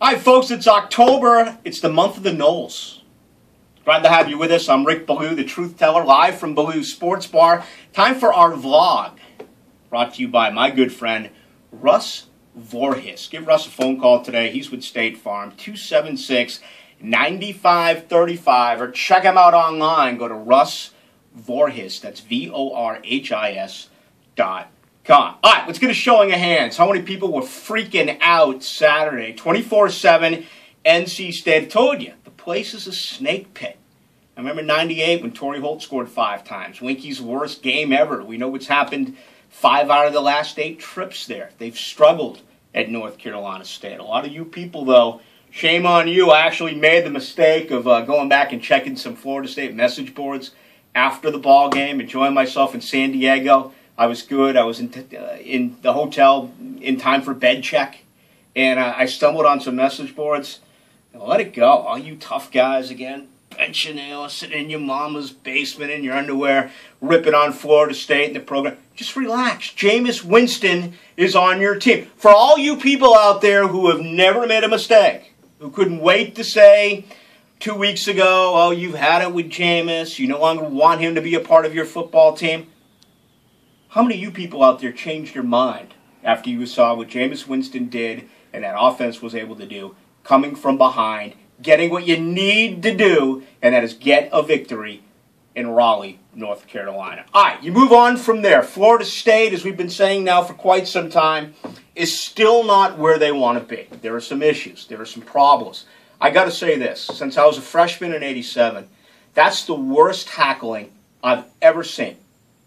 Hi folks, it's October. It's the month of the Knolls. Glad to have you with us. I'm Rick Ballou, the truth teller, live from Ballou Sports Bar. Time for our vlog, brought to you by my good friend, Russ Voorhis. Give Russ a phone call today. He's with State Farm, 276-9535, or check him out online. Go to Russ Voorhis, that's VORHIS.com. All right, let's get a showing of hands. How many people were freaking out Saturday? 24/7 NC State. I told you, the place is a snake pit. I remember 98 when Torrey Holt scored 5 times. Winky's worst game ever. We know what's happened 5 out of the last 8 trips there. They've struggled at North Carolina State. A lot of you people, though, shame on you. I actually made the mistake of going back and checking some Florida State message boards after the ball game, enjoying myself in San Diego. I was good. I was in the hotel in time for bed check, and I stumbled on some message boards. Let it go. All you tough guys again, benching, sitting in your mama's basement in your underwear, ripping on Florida State and the program. Just relax. Jameis Winston is on your team. For all you people out there who have never made a mistake, who couldn't wait to say 2 weeks ago, oh, you've had it with Jameis, you no longer want him to be a part of your football team. How many of you people out there changed your mind after you saw what Jameis Winston did and that offense was able to do, coming from behind, getting what you need to do, and that is get a victory in Raleigh, North Carolina? All right, you move on from there. Florida State, as we've been saying now for quite some time, is still not where they want to be. There are some issues. There are some problems. I got to say this. Since I was a freshman in '87, that's the worst tackling I've ever seen.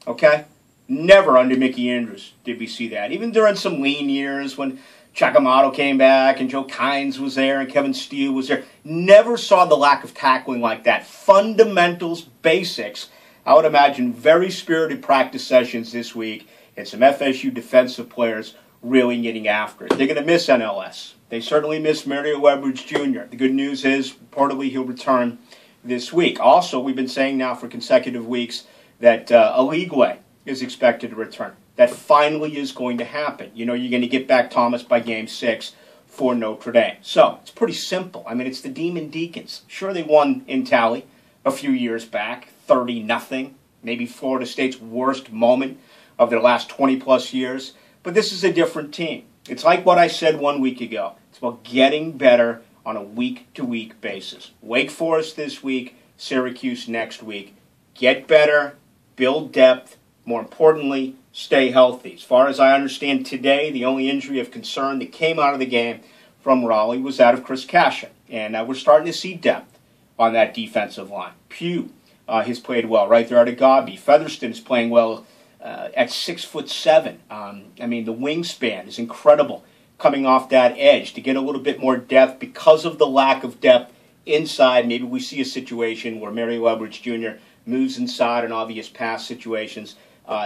Okay? Never under Mickey Andrews did we see that. Even during some lean years when Chakamoto came back and Joe Kynes was there and Kevin Steele was there. Never saw the lack of tackling like that. Fundamentals, basics. I would imagine very spirited practice sessions this week and some FSU defensive players really getting after it. They're going to miss NLS. They certainly miss Mario Edwards Jr. The good news is, reportedly, he'll return this week. Also, we've been saying now for consecutive weeks that Aligwe is expected to return. That finally is going to happen. You know, you're going to get back Thomas by Game 6 for Notre Dame. So, it's pretty simple. I mean, it's the Demon Deacons. Sure, they won in tally a few years back, 30-0. Maybe Florida State's worst moment of their last 20-plus years. But this is a different team. It's like what I said 1 week ago. It's about getting better on a week-to-week basis. Wake Forest this week, Syracuse next week. Get better, build depth. More importantly, stay healthy. As far as I understand today, the only injury of concern that came out of the game from Raleigh was that of Chris Cashin. And we're starting to see depth on that defensive line. Pugh has played well right there at Agabi. Featherston is playing well at 6'7". I mean, the wingspan is incredible coming off that edge to get a little bit more depth because of the lack of depth inside. Maybe we see a situation where Mario Edwards Jr. moves inside in obvious pass situations.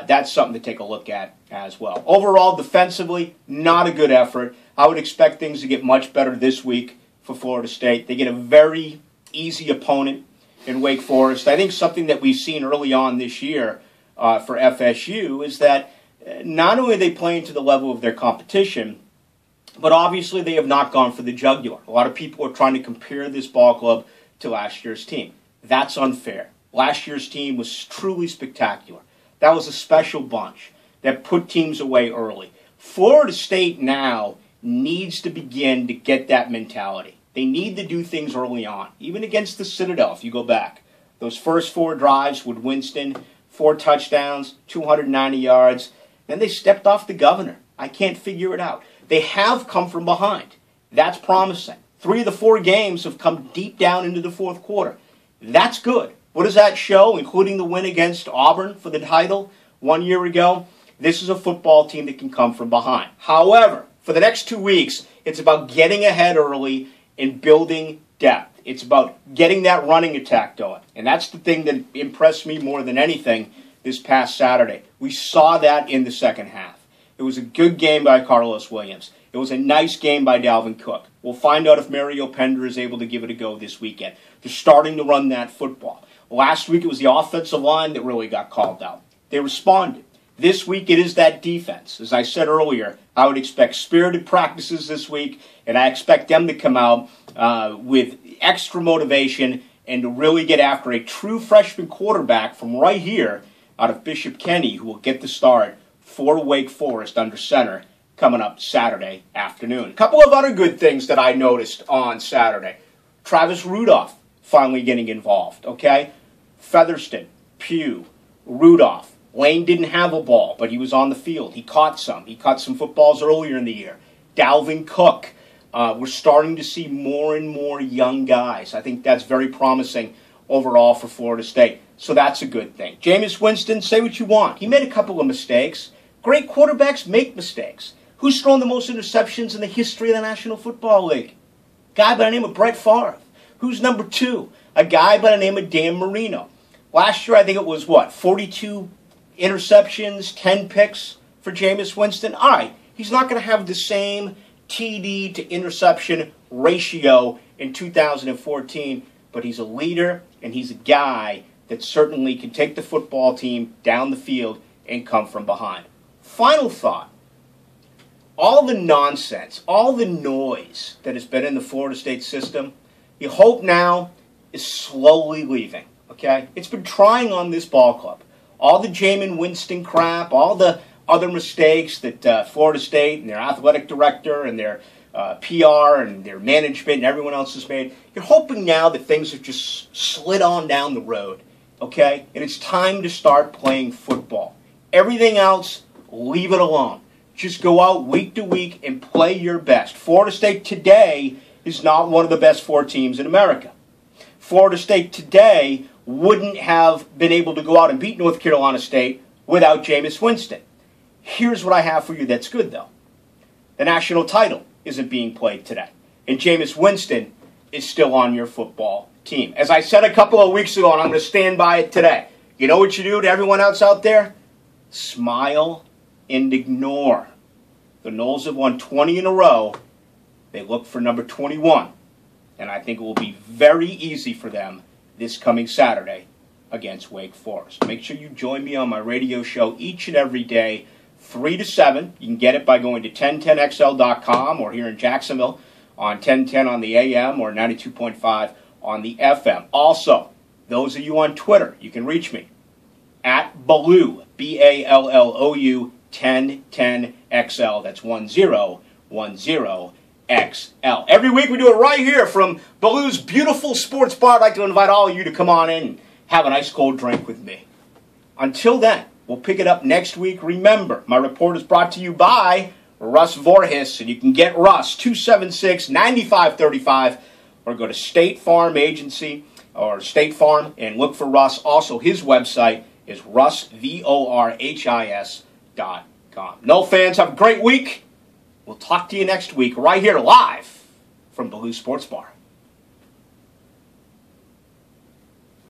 That's something to take a look at as well. Overall, defensively, not a good effort. I would expect things to get much better this week for Florida State. They get a very easy opponent in Wake Forest. I think something that we've seen early on this year for FSU is that not only are they playing to the level of their competition, but obviously they have not gone for the jugular. A lot of people are trying to compare this ball club to last year's team. That's unfair. Last year's team was truly spectacular. That was a special bunch that put teams away early. Florida State now needs to begin to get that mentality. They need to do things early on. Even against the Citadel, if you go back. Those first 4 drives with Winston, 4 touchdowns, 290 yards. Then they stepped off the governor. I can't figure it out. They have come from behind. That's promising. 3 of the 4 games have come deep down into the fourth quarter. That's good. What does that show, including the win against Auburn for the title 1 year ago? This is a football team that can come from behind. However, for the next 2 weeks, it's about getting ahead early and building depth. It's about getting that running attack going. And that's the thing that impressed me more than anything this past Saturday. We saw that in the second half. It was a good game by Carlos Williams. It was a nice game by Dalvin Cook. We'll find out if Mario Pender is able to give it a go this weekend. They're starting to run that football. Last week, it was the offensive line that really got called out. They responded. This week it is that defense. As I said earlier, I would expect spirited practices this week, and I expect them to come out with extra motivation and to really get after a true freshman quarterback from right here out of Bishop Kenny, who will get the start for Wake Forest under center coming up Saturday afternoon. A couple of other good things that I noticed on Saturday. Travis Rudolph finally getting involved, okay? Featherston, Pugh, Rudolph. Lane didn't have a ball, but he was on the field. He caught some. He caught some footballs earlier in the year. Dalvin Cook. We're starting to see more and more young guys. I think that's very promising overall for Florida State. So that's a good thing. Jameis Winston, say what you want. He made a couple of mistakes. Great quarterbacks make mistakes. Who's thrown the most interceptions in the history of the National Football League? Guy by the name of Brett Favre. Who's number 2? A guy by the name of Dan Marino. Last year, I think it was, 42 interceptions, 10 picks for Jameis Winston? All right, he's not going to have the same TD to interception ratio in 2014, but he's a leader, and he's a guy that certainly can take the football team down the field and come from behind. Final thought. All the nonsense, all the noise that has been in the Florida State system, you hope now is slowly leaving, okay? It's been trying on this ball club. All the Jameis Winston crap, all the other mistakes that Florida State and their athletic director and their PR and their management and everyone else has made, you're hoping now that things have just slid on down the road, okay? And it's time to start playing football. Everything else, leave it alone. Just go out week to week and play your best. Florida State today is not one of the best 4 teams in America. Florida State today wouldn't have been able to go out and beat North Carolina State without Jameis Winston. Here's what I have for you that's good, though. The national title isn't being played today, and Jameis Winston is still on your football team. As I said a couple of weeks ago, and I'm going to stand by it today, you know what you do to everyone else out there? Smile and ignore. The Noles have won 20 in a row. They look for number 21, and I think it will be very easy for them this coming Saturday against Wake Forest. Make sure you join me on my radio show each and every day, 3 to 7. You can get it by going to 1010xl.com or here in Jacksonville on 1010 on the AM or 92.5 on the FM. Also, those of you on Twitter, you can reach me at Ballou, B-A-L-L-O-U, 1010XL. That's 1010XL. Every week we do it right here from Ballou's beautiful sports bar. I'd like to invite all of you to come on in and have an ice cold drink with me. Until then, we'll pick it up next week. Remember, my report is brought to you by Russ Voorhis, and you can get Russ 276-9535 or go to State Farm Agency or State Farm and look for Russ. Also, his website is russvorhis.com. No fans, have a great week. We'll talk to you next week right here live from Ballou Sports Bar.